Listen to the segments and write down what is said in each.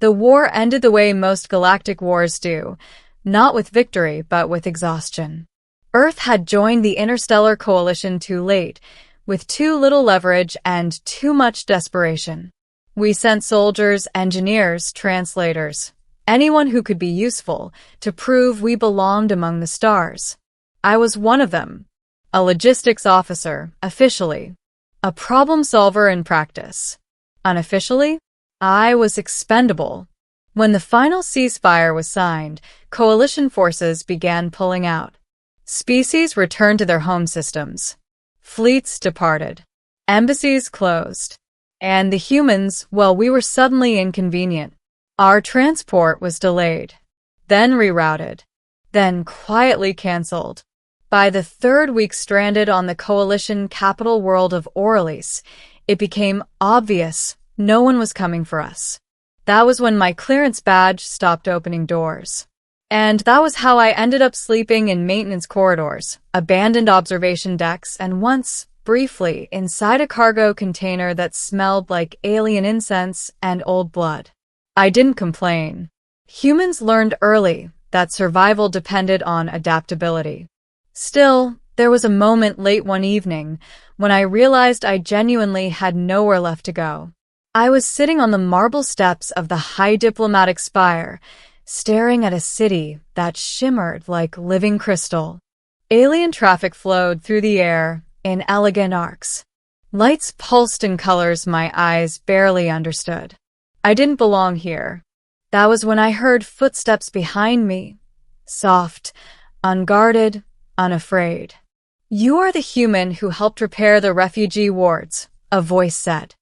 The war ended the way most galactic wars do, not with victory, but with exhaustion. Earth had joined the interstellar coalition too late, with too little leverage and too much desperation. We sent soldiers, engineers, translators, anyone who could be useful, to prove we belonged among the stars. I was one of them. A logistics officer, officially. A problem solver in practice. Unofficially, I was expendable. When the final ceasefire was signed, coalition forces began pulling out. Species returned to their home systems. Fleets departed. Embassies closed. And the humans, well, we were suddenly inconvenient. Our transport was delayed, then rerouted, then quietly cancelled. By the third week stranded on the coalition capital world of Orleans, it became obvious no one was coming for us. That was when my clearance badge stopped opening doors. And that was how I ended up sleeping in maintenance corridors, abandoned observation decks, and once, briefly, inside a cargo container that smelled like alien incense and old blood. I didn't complain. Humans learned early that survival depended on adaptability. Still, there was a moment late one evening when I realized I genuinely had nowhere left to go. I was sitting on the marble steps of the high diplomatic spire, staring at a city that shimmered like living crystal. Alien traffic flowed through the air in elegant arcs. Lights pulsed in colors my eyes barely understood. I didn't belong here. That was when I heard footsteps behind me. Soft, unguarded, unafraid. "You are the human who helped repair the refugee wards," a voice said.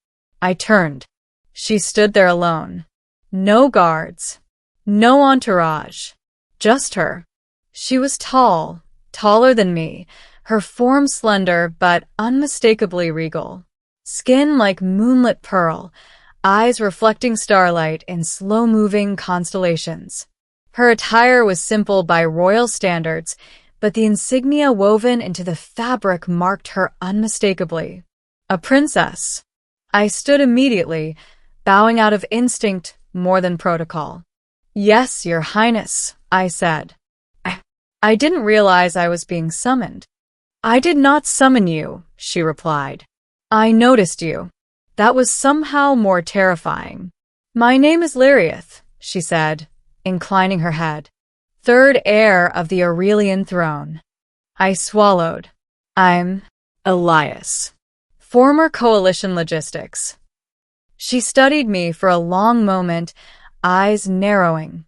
I turned. She stood there alone. No guards. No entourage. Just her. She was tall, taller than me, her form slender but unmistakably regal. Skin like moonlit pearl, eyes reflecting starlight in slow-moving constellations. Her attire was simple by royal standards, but the insignia woven into the fabric marked her unmistakably. A princess. I stood immediately, bowing out of instinct more than protocol. "Yes, Your Highness," I said. I didn't realize I was being summoned. "I did not summon you," she replied. "I noticed you." That was somehow more terrifying. "My name is Lariath," she said, inclining her head. "Third heir of the Aurelian throne." I swallowed. "I'm Elias. Former coalition logistics." She studied me for a long moment, eyes narrowing.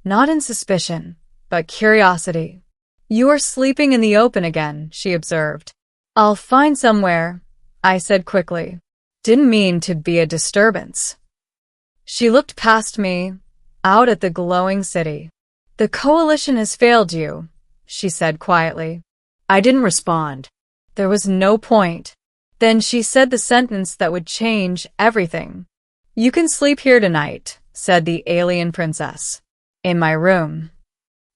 Not in suspicion, but curiosity. "You are sleeping in the open again," she observed. "I'll find somewhere," I said quickly. Didn't mean to be a disturbance. She looked past me, out at the glowing city. "The coalition has failed you," she said quietly. I didn't respond. There was no point. Then she said the sentence that would change everything. "You can sleep here tonight," said the alien princess. "In my room."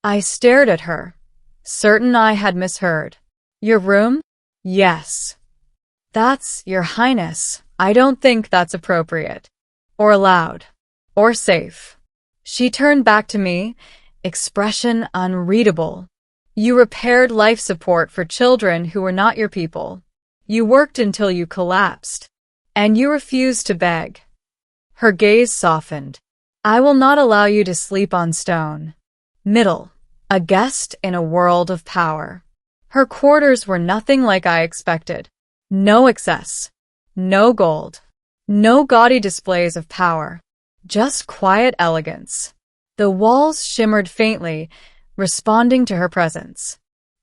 I stared at her, certain I had misheard. "Your room?" "Yes." "That's, Your Highness. I don't think that's appropriate. Or allowed. Or safe." She turned back to me, expression unreadable. "You repaired life support for children who were not your people. You worked until you collapsed. And you refused to beg." Her gaze softened. "I will not allow you to sleep on stone." Middle. A guest in a world of power. Her quarters were nothing like I expected. No excess. No gold. No gaudy displays of power. Just quiet elegance. The walls shimmered faintly, responding to her presence.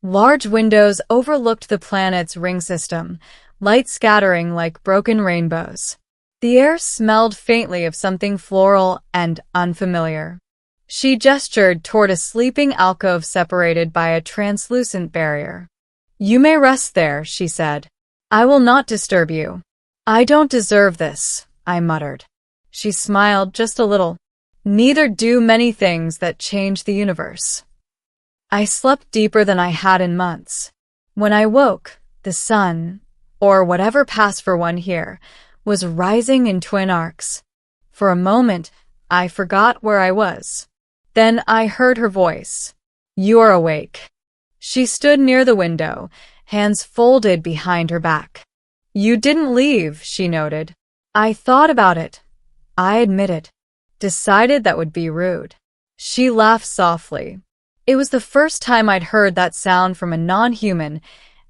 Large windows overlooked the planet's ring system, light scattering like broken rainbows. The air smelled faintly of something floral and unfamiliar. She gestured toward a sleeping alcove separated by a translucent barrier. "You may rest there," she said. "I will not disturb you." "I don't deserve this," I muttered. She smiled just a little. "Neither do many things that change the universe." I slept deeper than I had in months. When I woke, the sun, or whatever passed for one here, was rising in twin arcs. For a moment, I forgot where I was. Then I heard her voice. "You're awake." She stood near the window, hands folded behind her back. "You didn't leave," she noted. "I thought about it," I admitted. Decided that would be rude. She laughed softly. It was the first time I'd heard that sound from a non-human,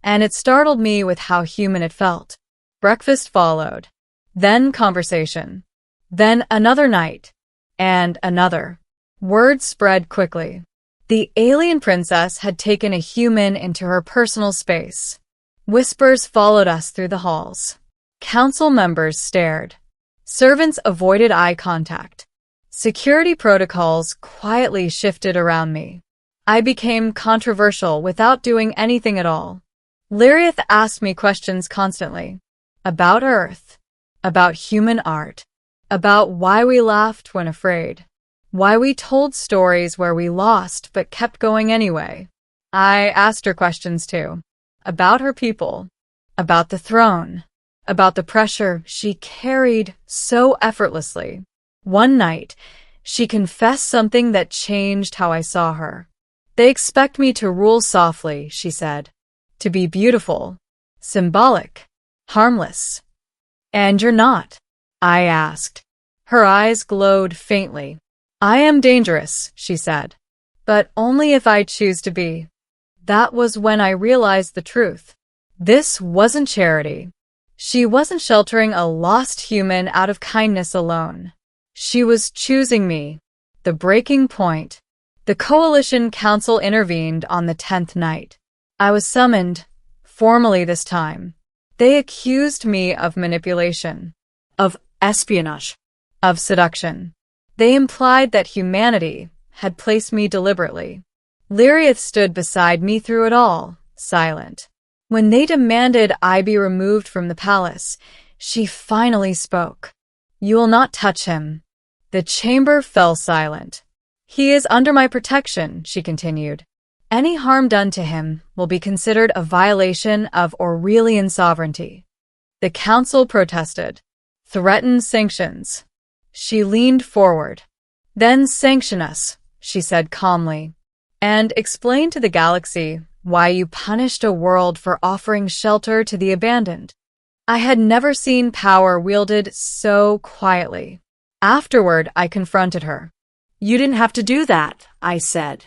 and it startled me with how human it felt. Breakfast followed. Then conversation. Then another night. And another. Word spread quickly. The alien princess had taken a human into her personal space. Whispers followed us through the halls. Council members stared. Servants avoided eye contact. Security protocols quietly shifted around me. I became controversial without doing anything at all. Lirith asked me questions constantly. About Earth. About human art. About why we laughed when afraid. Why we told stories where we lost but kept going anyway. I asked her questions too. About her people. About the throne. About the pressure she carried so effortlessly. One night, she confessed something that changed how I saw her. "They expect me to rule softly," she said. "To be beautiful, symbolic, harmless." "And you're not?" I asked. Her eyes glowed faintly. "I am dangerous," she said. "But only if I choose to be." That was when I realized the truth. This wasn't charity. She wasn't sheltering a lost human out of kindness alone. She was choosing me. The breaking point. The Coalition Council intervened on the 10th night. I was summoned, formally this time. They accused me of manipulation, of espionage, of seduction. They implied that humanity had placed me deliberately. Lirith stood beside me through it all, silent. When they demanded I be removed from the palace, she finally spoke. "You will not touch him." The chamber fell silent. "He is under my protection," she continued. "Any harm done to him will be considered a violation of Aurelian sovereignty." The council protested, threatened sanctions. She leaned forward. "Then sanction us," she said calmly, "and explain to the galaxy why you punished a world for offering shelter to the abandoned." I had never seen power wielded so quietly. Afterward, I confronted her. "You didn't have to do that," I said.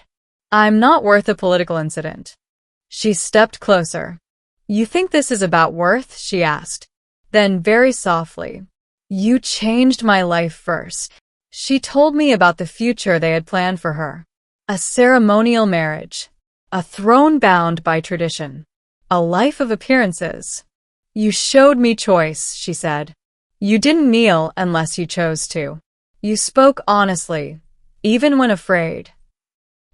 "I'm not worth a political incident." She stepped closer. "You think this is about worth?" she asked. Then very softly, "You changed my life first." She told me about the future they had planned for her. A ceremonial marriage. A throne bound by tradition. A life of appearances. "You showed me choice," she said. "You didn't kneel unless you chose to. You spoke honestly, even when afraid."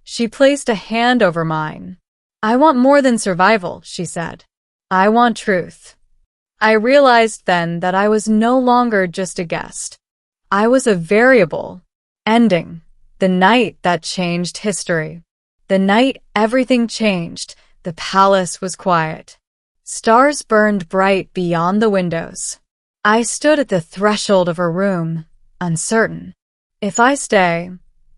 She placed a hand over mine. "I want more than survival," she said. "I want truth." I realized then that I was no longer just a guest. I was a variable. Ending. The night that changed history. The night everything changed, the palace was quiet. Stars burned bright beyond the windows. I stood at the threshold of her room, uncertain. "If I stay,"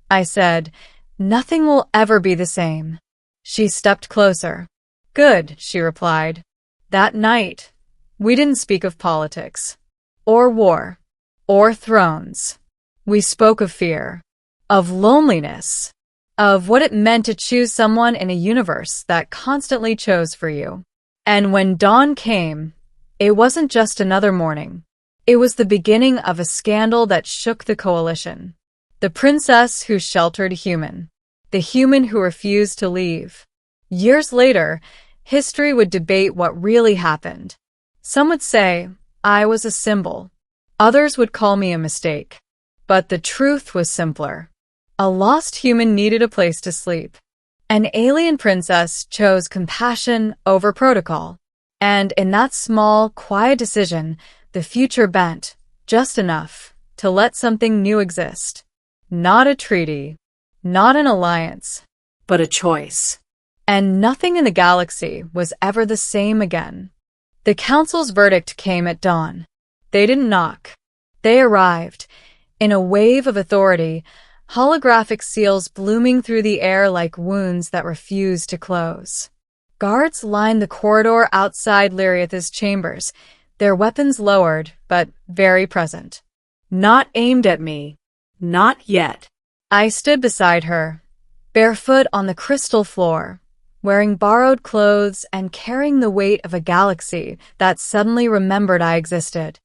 I said, "nothing will ever be the same." She stepped closer. "Good," she replied. That night, we didn't speak of politics, or war, or thrones. We spoke of fear, of loneliness, of what it meant to choose someone in a universe that constantly chose for you. And when dawn came, it wasn't just another morning. It was the beginning of a scandal that shook the coalition. The princess who sheltered human. The human who refused to leave. Years later, history would debate what really happened. Some would say I was a symbol. Others would call me a mistake. But the truth was simpler. A lost human needed a place to sleep. An alien princess chose compassion over protocol. And in that small, quiet decision, the future bent, just enough, to let something new exist. Not a treaty, not an alliance, but a choice. And nothing in the galaxy was ever the same again. The council's verdict came at dawn. They didn't knock. They arrived, In a wave of authority, holographic seals blooming through the air like wounds that refuse to close. Guards lined the corridor outside Lyriath's chambers, their weapons lowered, but very present. Not aimed at me. Not yet. I stood beside her, barefoot on the crystal floor, wearing borrowed clothes and carrying the weight of a galaxy that suddenly remembered I existed.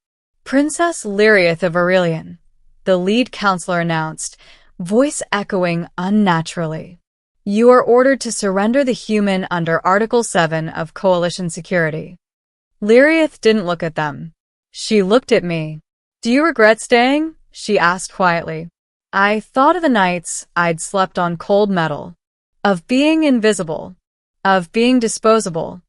Princess Lyriath of Aurelian, the lead counselor announced, voice echoing unnaturally. You are ordered to surrender the human under Article 7 of Coalition Security. Lyriath didn't look at them. She looked at me. Do you regret staying? She asked quietly. I thought of the nights I'd slept on cold metal, of being invisible, of being disposable.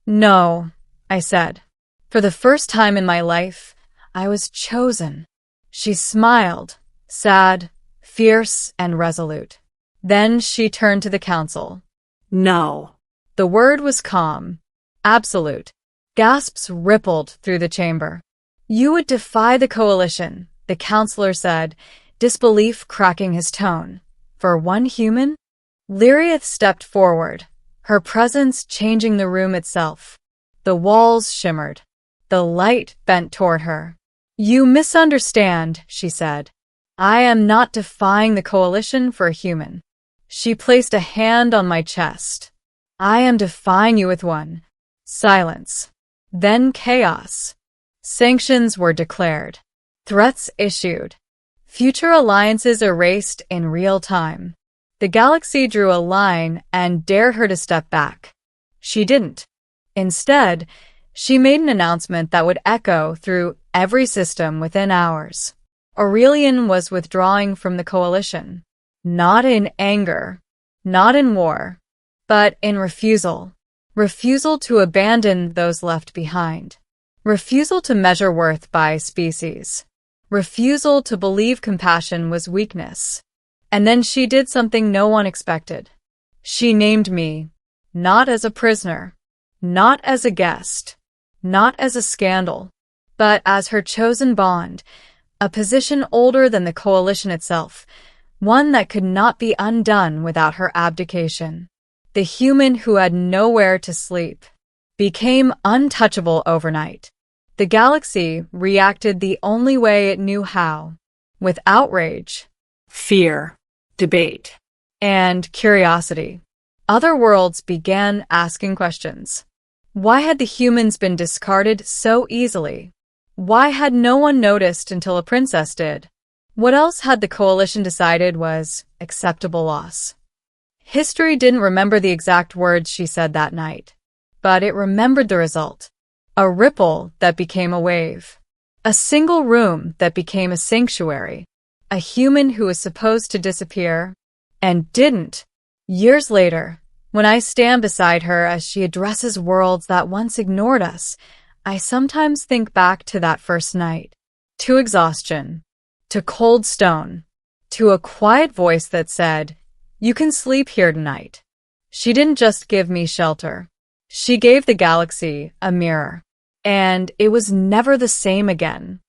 No, I said. For the first time in my life, I was chosen. She smiled, sad, fierce, and resolute. Then she turned to the council. No. The word was calm, absolute. Gasps rippled through the chamber. You would defy the coalition, the counselor said, disbelief cracking his tone. For one human? Lyriath stepped forward, her presence changing the room itself. The walls shimmered. The light bent toward her. You misunderstand, she said. I am not defying the coalition for a human. She placed a hand on my chest. I am defying you with one. Silence. Then chaos. Sanctions were declared. Threats issued. Future alliances erased in real time. The galaxy drew a line and dared her to step back. She didn't. Instead, she made an announcement that would echo through every system within hours. Aurelian was withdrawing from the coalition. Not in anger, not in war, but in refusal. Refusal to abandon those left behind. Refusal to measure worth by species. Refusal to believe compassion was weakness. And then she did something no one expected. She named me, not as a prisoner, not as a guest, not as a scandal, but as her chosen bond, a position older than the coalition itself, one that could not be undone without her abdication. The human who had nowhere to sleep became untouchable overnight. The galaxy reacted the only way it knew how, with outrage, fear, debate, and curiosity. Other worlds began asking questions. Why had the humans been discarded so easily? Why had no one noticed until a princess did? What else had the coalition decided was acceptable loss? History didn't remember the exact words she said that night, but it remembered the result. A ripple that became a wave. A single room that became a sanctuary. A human who was supposed to disappear and didn't. Years later, when I stand beside her as she addresses worlds that once ignored us, I sometimes think back to that first night. To exhaustion. To cold stone. To a quiet voice that said, "You can sleep here tonight." She didn't just give me shelter. She gave the galaxy a mirror. And it was never the same again.